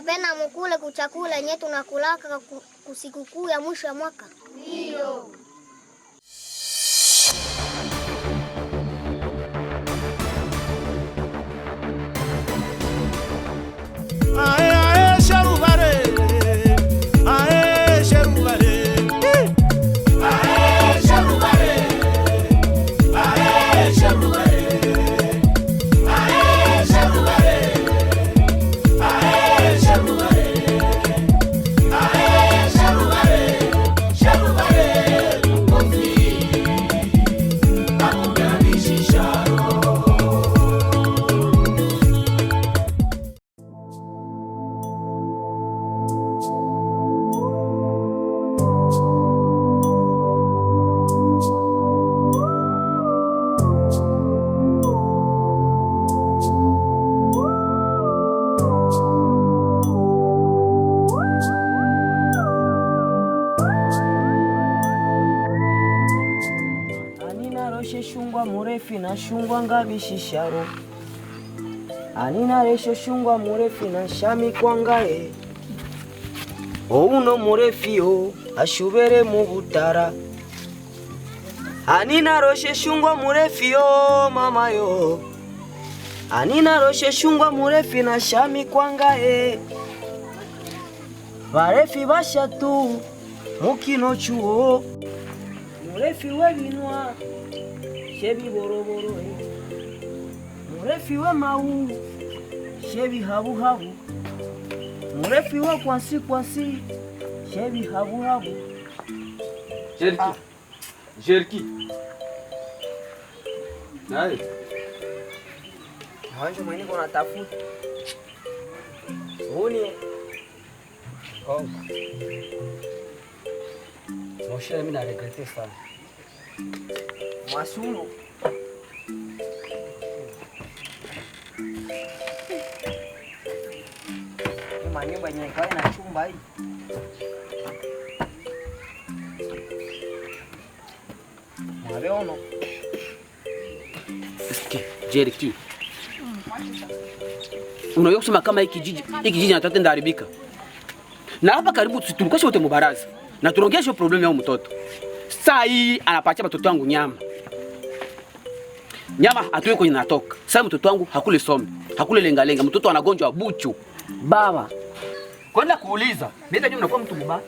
Munapenda mukule kuchakula yenye tunakulaka kusikukuu ya mwisho ya mwaka? Ndio. Murefi na shungwa ngabishisharo anina resho shungwa murefi na shami kwangae ouno murefi o ashubere mu butara anina roshe shungwa murefi o mama yo anina roshe shungwa murefi na shami kwangae barefi bashatu mukino chuo murefi webinwa shebi boroboro murefi wa mau shebi habu habu murefi wa kwansi kwansi shebi habu habu Jerki nai hanjo mwenye kona tafuta uni Moshe mimi na regrete sana Masuno manyumba yenye kwa na chumba hii Mwabeono Jeriki unaweza kusema kama hiki kijiji natenda haribika na hapa karibu tulikuwa wote mubaraza na tunaongea hiyo problem ya mtoto. Saa hii anapatia watoto wangu nyama atuwe kwenye natoka. Sasa mtoto wangu hakule some, hakule lengalenga, mtoto anagonjwa buchu. Baba kwenda kuuliza nenda nyuma, unakuwa mtu mbaya.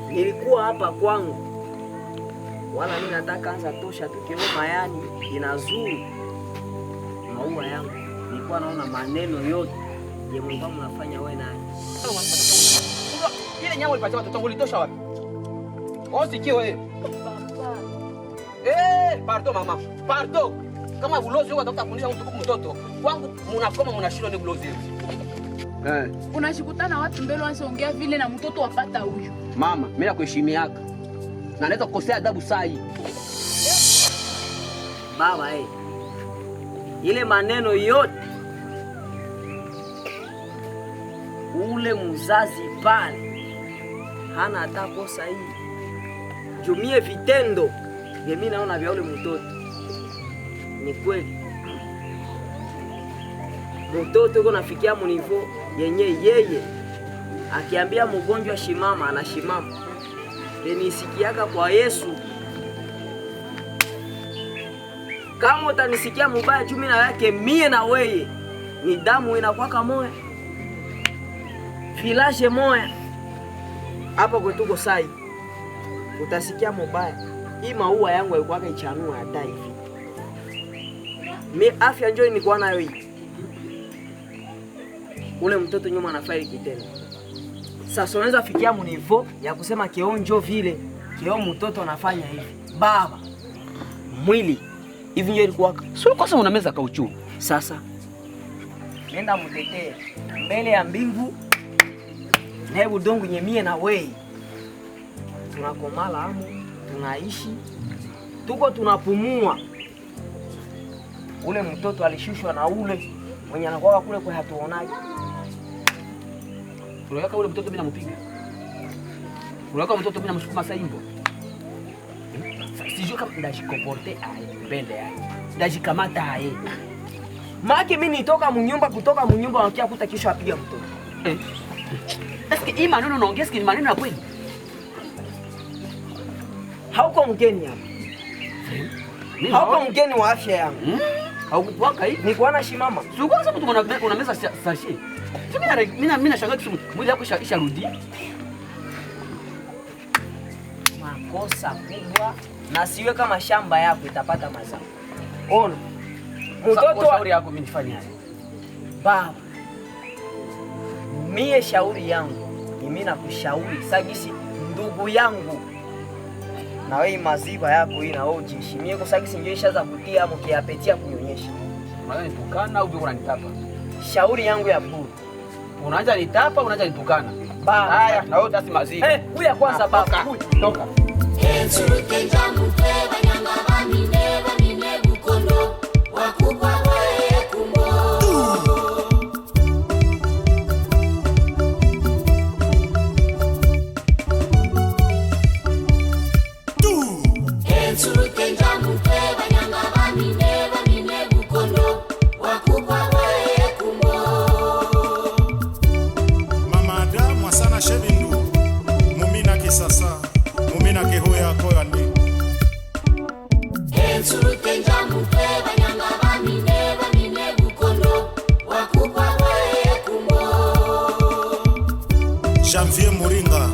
Nilikuwa hapa kwangu wala mimi nataka anza tosha tu kilo mayani inazuru maua yangu. Nilikuwa naona maneno yote ya Mungu mnafanya wewe naye. Ile nyama ulipatia watoto wangu ulitosha wapi? Sikio wewe. Pardon mama. Pardon. Kama ulozi wewe unataka kufundisha mtoto wangu mnakoma mnashindwa ni ulozi. Unashikutana watu mbele wanaongea vile na mtoto wapata huyu. Mama, mimi nakuheshimiaka. Na naweza kukosea adabu saa hii. Baba ile maneno yote ule mzazi pale hana hata kosa hii. Jumie vitendo vya mimi naona vya ule mtoto. Ni kweli. Mtoto yuko nafikia munivo yenye yeye akiambia mgonjwa shimama anashimama. Nisikiaka kwa Yesu. Kama utanisikia mubaya juu mimi na yake mie na weye ni damu inakwaka moya. Filashe moya. Hapo kwetuko sai. Utasikia mubaya. Hii maua yangu yalikuwa ichanua hata hivi. Mimi afya njoo nilikuwa nayo hii. Ule mtoto nyuma anafanya kitendo. Sasa unaweza fikia munivo ya kusema kionjo vile kio mtoto anafanya hivi. Baba mwili hivi ndio ilikuwa. Sio kwa sababu unameza kauchu. Sasa nenda mtetee mbele ya mbingu na udongo nyemie na wewe. Tunakomala hamu, tunaishi, tuko tunapumua. Ule mtoto alishushwa na ule mwenye anakuwa kule kwa hatuonaje. Unaweka ule mtoto mimi nampiga. Unaweka mtoto mimi namsukuma saimbo. Sijui kama ndajikoporte mbele yake. Ndajikamata Maki mimi nitoka kutoka mnyumba wakia kuta kisha apiga mtoto. Eske hii maneno unaongea ni maneno ya kweli? Hauko mgeni hapa. Hauko mgeni wa afya yangu. Haukuwaka hii? Ni kuana shimama. Sio kwanza mtu una meza sashi. Mimi nashangaa kitu mwili yako isharudi. Makosa kubwa na siwe kama shamba yako itapata mazao. Ona. Mtoto shauri yako mimi nifanyaje? Baba. Mie shauri yangu. Mimi nakushauri sagisi ndugu yangu. Na wewe maziwa yako hii na wewe ujiheshimie kwa sagisi ndio ishaanza kutia mkiapetia kunyonyesha. Maana nitukana au unanitapa? Shauri yangu ya bure. Unaanza nitapa, unaanza nitukana. Baba. Haya, na wewe basi maziwa. Huyu kwanza baba. Toka. Janvier Moringa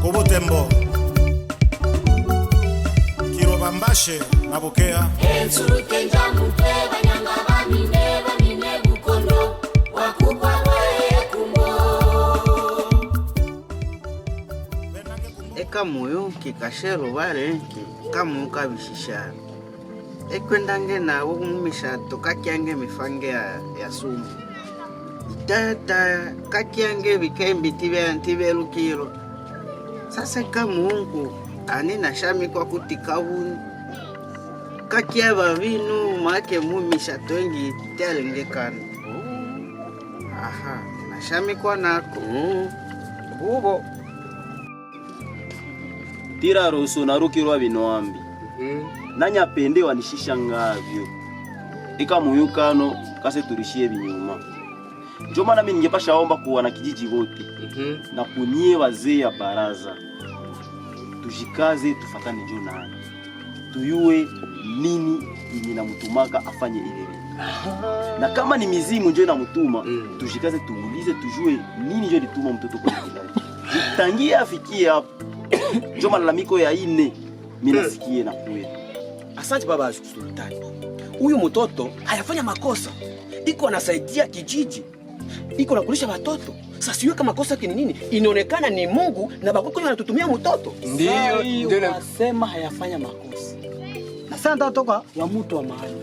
Kobotembo Kirobambashe Nabokea eka moyo kikashelo balenki kamuka bishishana ekwendange nawo kumisha tokakyange mifange ya sumu tata kakyange bikembi tibelukiro sasa kamungu ani nashami kwa kutikabuni kakyaba binu make mumisha twengi telengekana aha nashami kwa nako bubo tira roso narukirwa binwambi nanyapende wanishisha ngavyo ika muyukano kase turishie binyuma njo maana mimi ningepasha omba kuwa na kijiji wote na kunyie wazee ya baraza tujikaze tufatane njo nani tuyue nini yenye namutumaka afanye ile na kama ni mizimu njo inamutuma tujikaze tumuulize tujue nini njo lituma mtoto kwa kilaji tangia afikie hapo njo malalamiko ya ine mimi nasikie na kweli. Asante baba Sultani. Huyu mtoto hayafanya makosa. Iko anasaidia kijiji. Iko nakulisha watoto. Sasa siwe kama kosa kini nini? Inaonekana ni Mungu na bakoko wanatutumia mtoto. Ndio nasema hayafanya makosa. Na sasa natoka wa mtu wa mahali.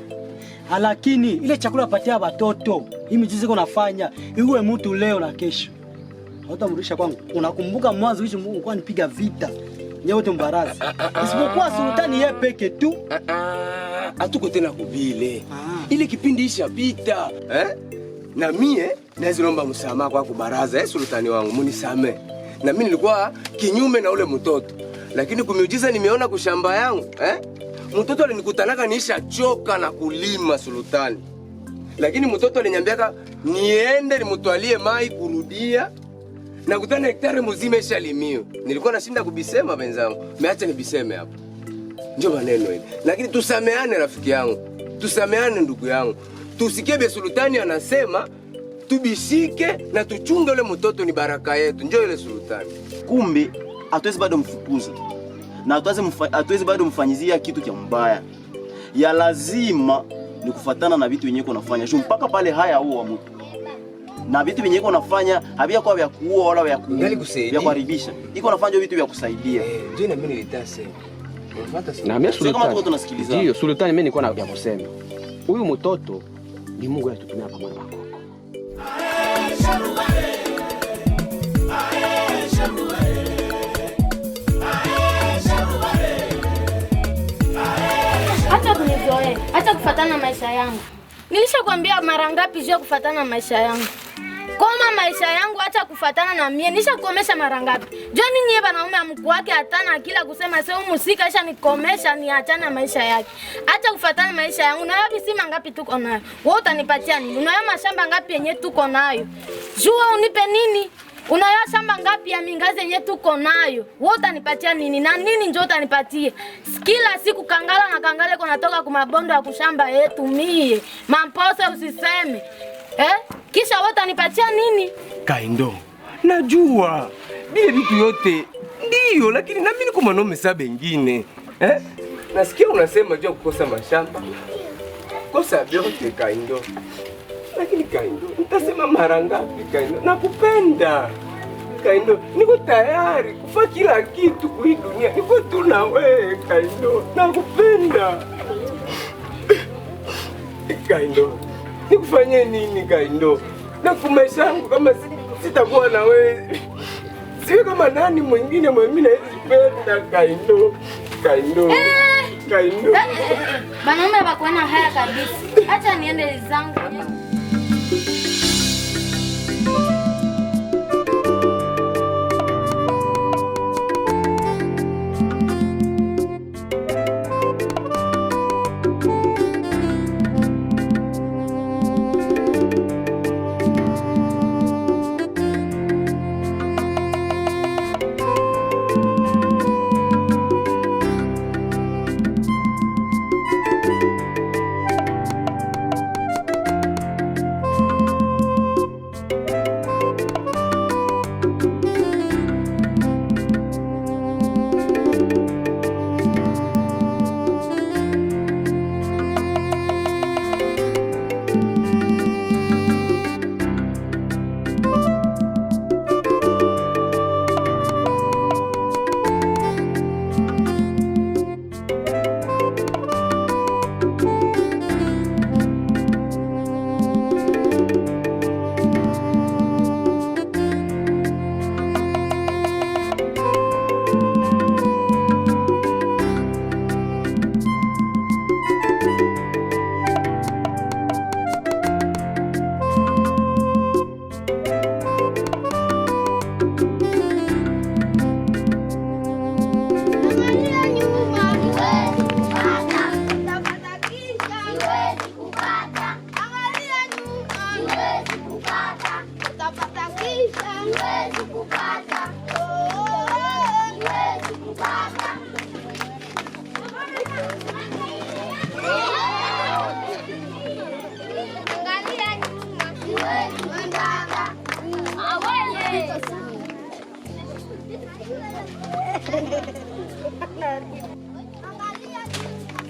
Lakini ile chakula patia watoto, hii mijizi nafanya iwe mtu leo na kesho. Hautamrudisha kwangu. Unakumbuka mwanzo hicho Mungu kwa nipiga vita. Nyote mbarazi. Isipokuwa Sultani yeye peke tu. Hatuko tena kubile. Ile kipindi ishapita. Na mie naziomba msamaha kwa kubaraza Sultani wangu munisame. Na mimi nilikuwa kinyume na ule mtoto. Lakini kumiujiza nimeona kushamba yangu, mtoto alinikutanaka niisha choka na kulima Sultani. Lakini mtoto aliniambiaka niende nimutwalie mai kurudia. Na kutana hektari mzima ishalimiwa. Nilikuwa nashinda kubisema wenzangu. Meacha nibiseme hapa. Ndio maneno hili. Lakini tusameane rafiki yangu. Tusameane ndugu yangu. Tusikie Bi Sultani anasema tubishike na tuchunge ule mtoto ni baraka yetu. Njoo ile Sultani. Kumbe hatuwezi bado mfukuza. Na hatuwezi bado mfanyizia kitu cha mbaya. Ya lazima ni kufuatana na vitu yenyewe unafanya. Sio mpaka pale haya huo wa mtu. Na vitu vyenye iko nafanya havia kwa vya kuua wala vya kuharibisha. Iko nafanya vitu vya kusaidia. Ndio na mimi nilitasema. Na mimi Sultani. Kama tuko tunasikiliza. Ndio Sultani mimi nilikuwa na kusema. Huyu mtoto ni Mungu alitutumia hapa mwana wako. Acha kunizoea. Acha kufuatana na maisha yangu. Nilishakwambia mara ngapi sio kufuatana na maisha yangu. Koma maisha yangu acha kufuatana na mie. Nishakuomesha mara ngapi? Joni niye banaume amku wake hatana akila kusema sio musika acha nikomesha niachana maisha yake. Acha kufuatana maisha yangu. Na wapi sima ngapi tuko nayo? Wewe utanipatia nini? Unayo mashamba ngapi yenye tuko nayo? Jua unipe nini? Unayo shamba ngapi ya mingazi yenye tuko nayo? Wewe utanipatia nini? Na nini njoo utanipatia? Kila siku kangala na kangale kunatoka kwa mabondo ya kushamba yetu mie. Mampose usiseme. Kisha wewe utanipatia nini? Kaindo, najua bile vitu yote ndio, lakini na mimi niko mwanaume saa bengine. Nasikia unasema jua kukosa mashamba. Kosa vyote Kaindo. Lakini Kaindo, nitasema mara ngapi Kaindo? Nakupenda. Kaindo, niko tayari kufa kila kitu kwa hii dunia. Niko tu na wewe Kaindo. Nakupenda. Kaindo, nikufanyie nini Kaindo? Na kumaisha yangu kama sitakuwa na wewe. Siwe kama nani mwingine mimi naipenda Kaindo. Kaindo. Kaindo. Banaume bakuena haya kabisa. Acha niende zangu.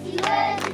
Siwezi